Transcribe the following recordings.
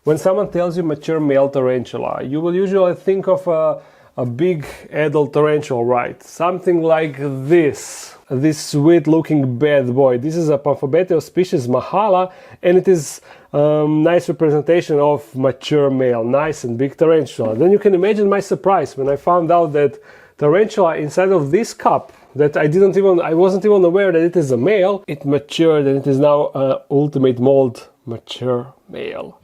When someone tells you mature male tarantula, you will usually think of a big adult tarantula, right? Something like this sweet looking bad boy. This is a Psalmopoeus species Mahala, and it is nice representation of mature male, nice and big tarantula. Then you can imagine my surprise when I found out that tarantula inside of this cup, that I wasn't even aware that it is a male, it matured and it is now an ultimate mold mature male.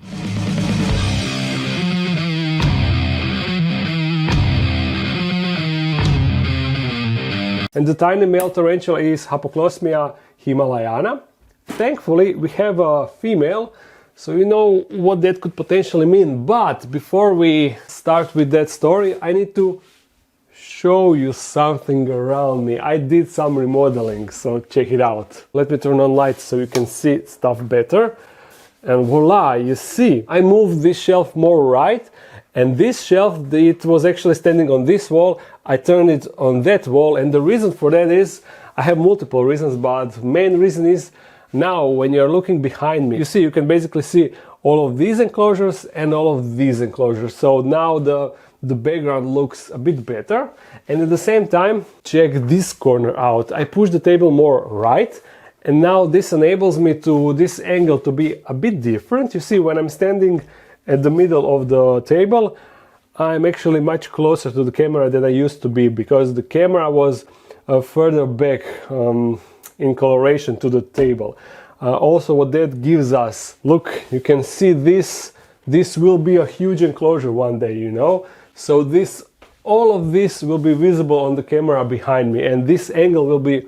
And the tiny male tarantula is Haplocosmia himalayana. Thankfully, we have a female, so you know what that could potentially mean. But before we start with that story, I need to show you something around me. I did some remodeling, so check it out. Let me turn on lights so you can see stuff better. And voila, you see, I moved this shelf more right. And this shelf, it was actually standing on this wall. I turned it on that wall, and the reason for that is, I have multiple reasons, but main reason is, now when you're looking behind me, you can basically see all of these enclosures and all of these enclosures. So now the background looks a bit better, and at the same time, check this corner out. I push the table more right, and now this enables me to, this angle to be a bit different. You see, when I'm standing at the middle of the table, I'm actually much closer to the camera than I used to be, because the camera was further back in coloration to the table. Also, what that gives us, look, you can see this will be a huge enclosure one day, you know. So all of this will be visible on the camera behind me, and this angle will be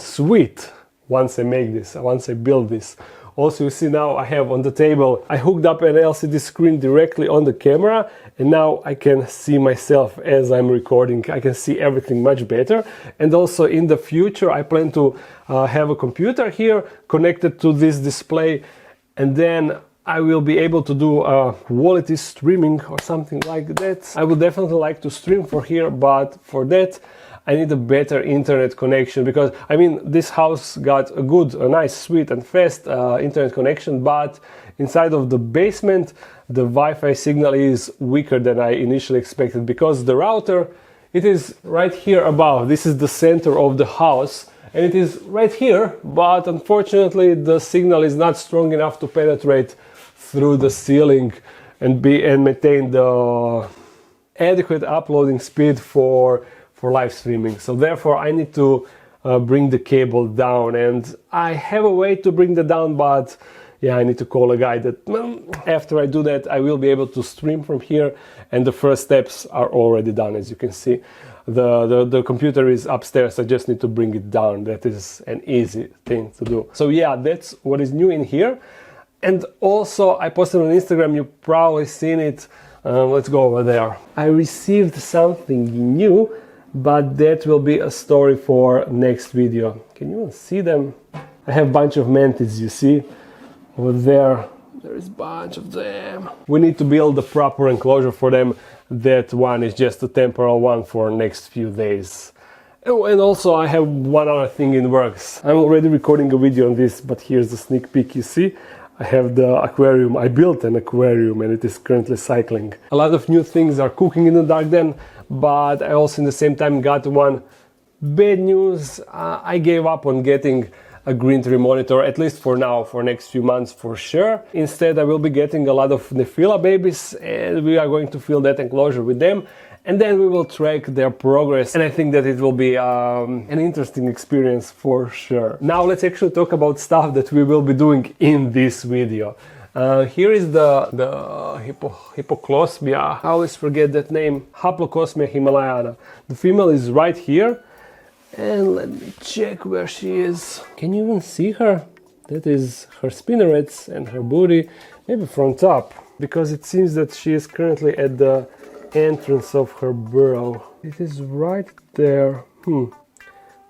sweet once I make this, once I build this. Also, you see now I have on the table, I hooked up an LCD screen directly on the camera, and now I can see myself as I'm recording. I can see everything much better. And also in the future, I plan to have a computer here connected to this display, and then I will be able to do quality streaming or something like that. I would definitely like to stream for here, but for that I need a better internet connection, because I mean, this house got a nice, sweet and fast internet connection, but inside of the basement the Wi-Fi signal is weaker than I initially expected, because the router, it is right here above. This is the center of the house, and it is right here, but unfortunately the signal is not strong enough to penetrate through the ceiling and maintain the adequate uploading speed for live streaming. So therefore I need to bring the cable down, and I have a way to bring that down, but yeah, I need to call a guy that after I do that I will be able to stream from here, and the first steps are already done. As you can see, the computer is upstairs. I just need to bring it down. That is an easy thing to do. So yeah, that's what is new in here. And also I posted on Instagram, you've probably seen it. Let's go over there. I received something new, but that will be a story for next video. Can you see them? I have a bunch of mantids, you see? Over there, there is a bunch of them. We need to build the proper enclosure for them. That one is just a temporary one for next few days. Oh, and also I have one other thing in works. I'm already recording a video on this, but here's the sneak peek, you see? I have the aquarium. I built an aquarium and it is currently cycling. A lot of new things are cooking in the dark then, but I also in the same time got one bad news. I gave up on getting a green tree monitor, at least for now, for next few months for sure. Instead, I will be getting a lot of Nephila babies, and we are going to fill that enclosure with them, and then we will track their progress, and I think that it will be an interesting experience for sure. Now let's actually talk about stuff that we will be doing in this video. Here is the Haplocosmia, I always forget that name, Haplocosmia himalayana. The female is right here, and let me check where she is. Can you even see her? That is her spinnerets and her booty, maybe from top, because it seems that she is currently at the entrance of her burrow. It is right there,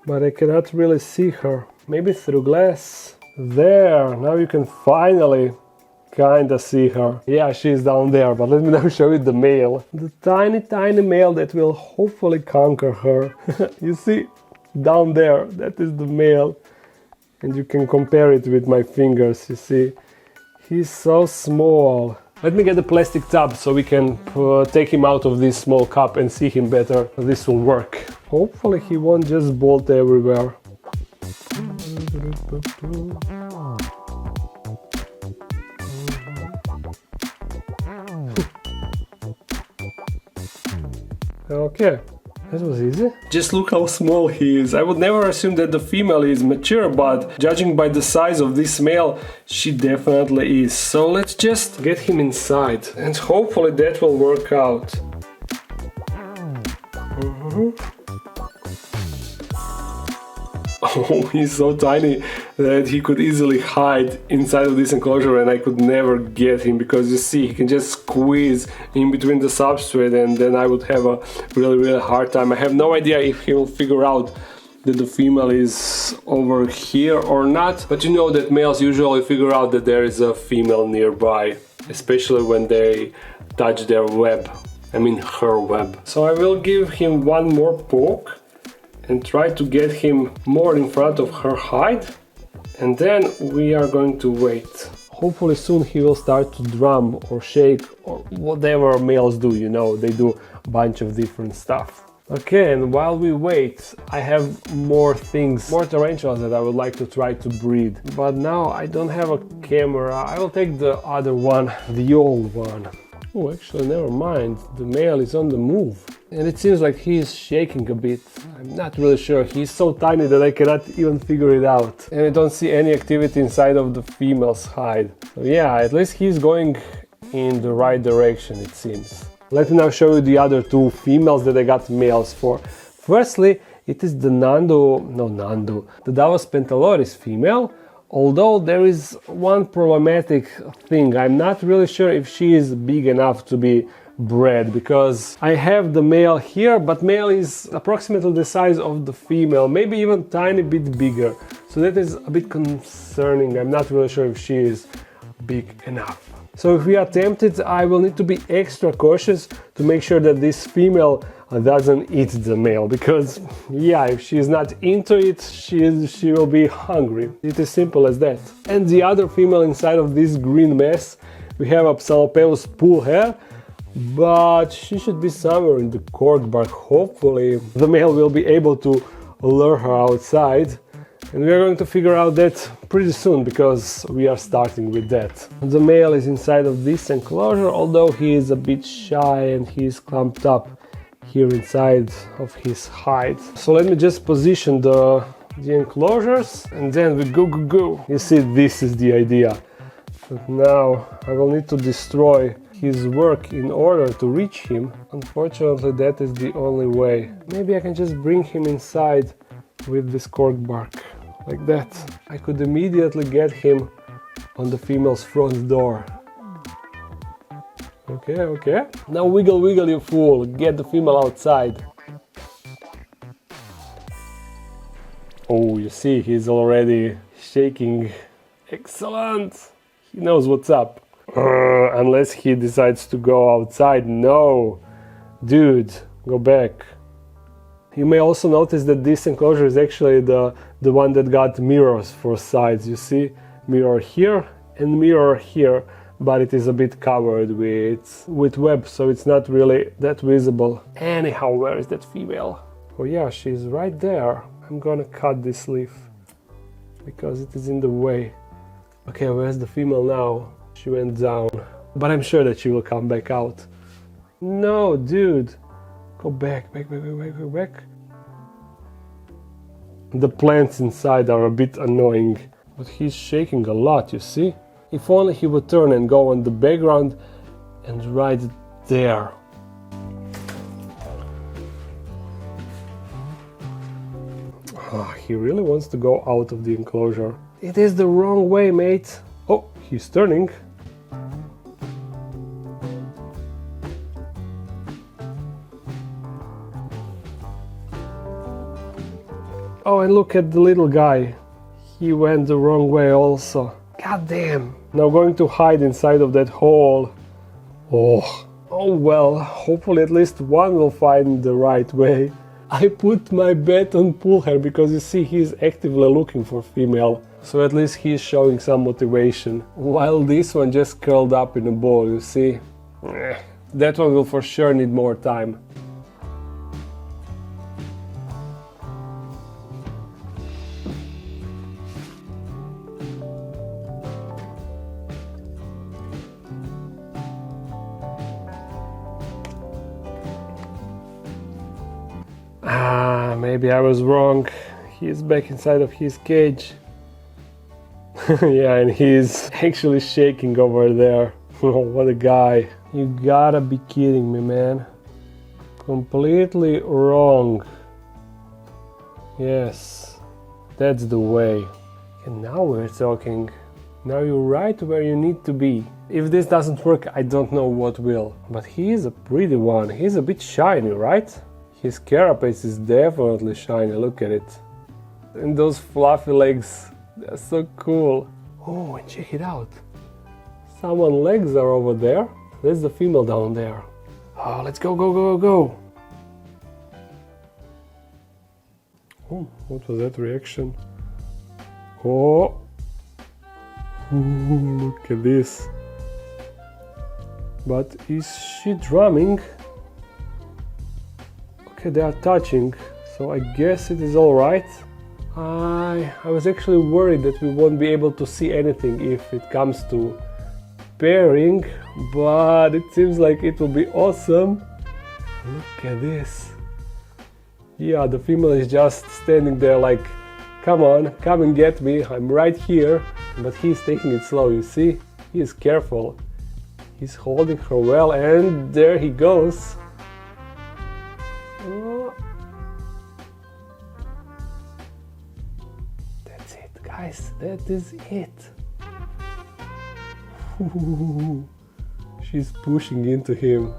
but I cannot really see her. Maybe through glass. There, now you can finally kinda see her. Yeah, she's down there, but let me now show you the male. The tiny male that will hopefully conquer her. You see, down there, that is the male. And you can compare it with my fingers, you see. He's so small. Let me get the plastic tub so we can take him out of this small cup and see him better. This will work. Hopefully he won't just bolt everywhere. Okay, that was easy. Just look how small he is. I would never assume that the female is mature, but judging by the size of this male, she definitely is. So let's just get him inside and hopefully that will work out. Oh, he's so tiny that he could easily hide inside of this enclosure and I could never get him, because you see he can just squeeze in between the substrate and then I would have a really hard time. I have no idea if he will figure out that the female is over here or not, but you know that males usually figure out that there is a female nearby, especially when they touch their web. I mean her web. So I will give him one more poke and try to get him more in front of her hide, and then we are going to wait. Hopefully soon he will start to drum or shake or whatever males do, you know, they do a bunch of different stuff. Okay, and while we wait, I have more things, more tarantulas that I would like to try to breed. But now I don't have a camera. I will take the other one, the old one. Oh, actually, never mind. The male is on the move. And it seems like he is shaking a bit. I'm not really sure. He's so tiny that I cannot even figure it out. And I don't see any activity inside of the female's hide. So yeah, at least he's going in the right direction, it seems. Let me now show you the other two females that I got males for. Firstly, it is the the Davos pentaloris female. Although there is one problematic thing, I'm not really sure if she is big enough to be bred, because I have the male here, but male is approximately the size of the female, maybe even tiny bit bigger. So that is a bit concerning. I'm not really sure if she is big enough. So if we are tempted, I will need to be extra cautious to make sure that this female doesn't eat the male, because yeah, if she is not into it, she will be hungry. It is simple as that. And the other female inside of this green mess, we have a Psalmopoeus pulcher, but she should be somewhere in the cork bark. Hopefully the male will be able to lure her outside, and we are going to figure out that pretty soon, because we are starting with that. The male is inside of this enclosure, although he is a bit shy and he is clumped up here inside of his hide. So let me just position the enclosures and then we go. You see, this is the idea. But now I will need to destroy his work in order to reach him. Unfortunately, that is the only way. Maybe I can just bring him inside with this cork bark, like that. I could immediately get him on the female's front door. Okay. Now wiggle, you fool. Get the female outside. Oh, you see, he's already shaking. Excellent. He knows what's up. Unless he decides to go outside. No. Dude, go back. You may also notice that this enclosure is actually the one that got mirrors for sides. You see, mirror here and mirror here. But it is a bit covered with web, so it's not really that visible. Anyhow, where is that female? Oh yeah, she's right there. I'm gonna cut this leaf because it is in the way. Okay, where's the female now? She went down, but I'm sure that she will come back out. No, dude, go back. The plants inside are a bit annoying, but he's shaking a lot, you see? If only he would turn and go on the background and right there. Oh, he really wants to go out of the enclosure. It is the wrong way, mate. Oh, he's turning. Oh, and look at the little guy. He went the wrong way also. God damn. Now going to hide inside of that hole. Oh well, hopefully at least one will find the right way. I put my bet on pulcher because you see he's actively looking for female. So at least he's showing some motivation. While this one just curled up in a ball, you see? That one will for sure need more time. Maybe I was wrong. He's back inside of his cage. Yeah, and he's actually shaking over there. Oh, what a guy. You gotta be kidding me, man. Completely wrong. Yes, that's the way. And now we're talking. Now you're right where you need to be. If this doesn't work, I don't know what will. But he is a pretty one. He's a bit shiny, right? His carapace is definitely shiny, look at it. And those fluffy legs, they're so cool. Oh, and check it out. Someone's legs are over there. There's the female down there. Oh, let's go, go, go, go. Oh, what was that reaction? Oh, look at this. But is she drumming? Okay, they are touching, so I guess it is all right. I was actually worried that we won't be able to see anything if it comes to pairing, but it seems like it will be awesome. Look at this. Yeah, the female is just standing there like, come on, come and get me, I'm right here. But he's taking it slow, you see? He is careful. He's holding her well, and there he goes. That's it, guys, that is it. She's pushing into him.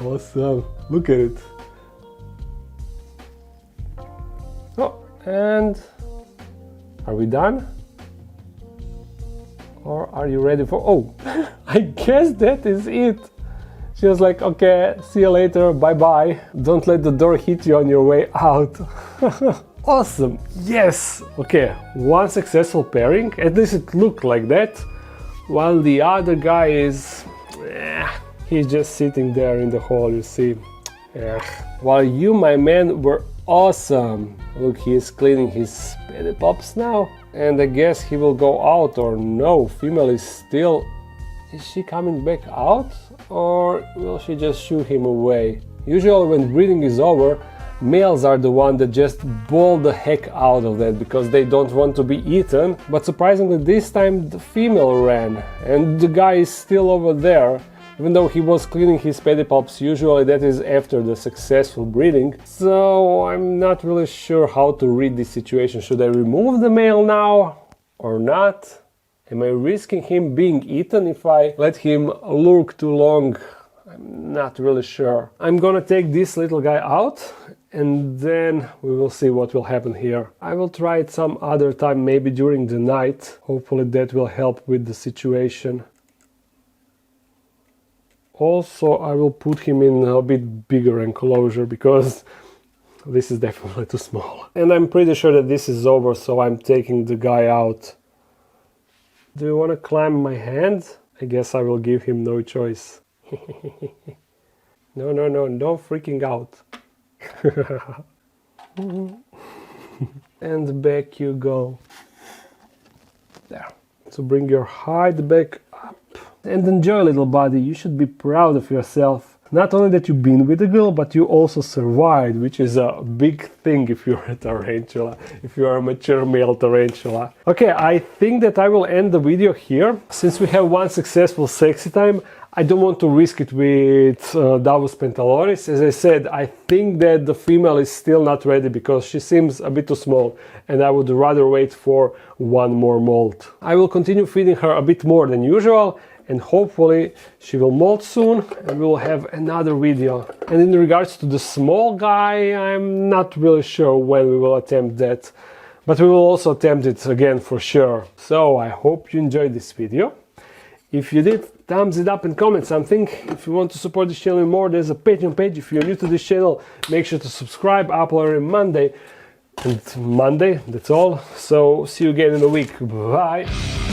Awesome, look at it. Oh, and are we done? Or are you ready for... Oh, I guess that is it. She was like, okay, see you later, bye-bye. Don't let the door hit you on your way out. Awesome, yes. Okay, one successful pairing, at least it looked like that. While the other guy is... he's just sitting there in the hole, you see. While you, my man, were awesome. Look, he is cleaning his pedipalps now. And I guess he will go out, or no, female is still... Is she coming back out, or will she just shoo him away? Usually when breeding is over, males are the one that just bawl the heck out of that because they don't want to be eaten. But surprisingly this time the female ran, and the guy is still over there. Even though he was cleaning his pedipalps, usually that is after the successful breeding. So I'm not really sure how to read this situation. Should I remove the male now or not? Am I risking him being eaten if I let him lurk too long? I'm not really sure. I'm gonna take this little guy out and then we will see what will happen here. I will try it some other time, maybe during the night. Hopefully that will help with the situation. Also, I will put him in a bit bigger enclosure because this is definitely too small. And I'm pretty sure that this is over, so I'm taking the guy out. Do you want to climb my hand? I guess I will give him no choice. No, no, no, no freaking out. And back you go. There. So bring your height back up. And enjoy, little buddy, you should be proud of yourself. Not only that you've been with a girl, but you also survived, which is a big thing if you're a tarantula, if you are a mature male tarantula. Okay, I think that I will end the video here. Since we have one successful sexy time, I don't want to risk it with Davus pentaloris. As I said, I think that the female is still not ready because she seems a bit too small, and I would rather wait for one more molt. I will continue feeding her a bit more than usual, and hopefully she will molt soon and we will have another video. And in regards to the small guy, I'm not really sure when we will attempt that, but we will also attempt it again for sure. So I hope you enjoyed this video. If you did, thumbs it up and comment something. If you want to support this channel more, there's a Patreon page. If you're new to this channel, make sure to subscribe. Upload every Monday. and Monday. That's all. So see you again in a week. Bye.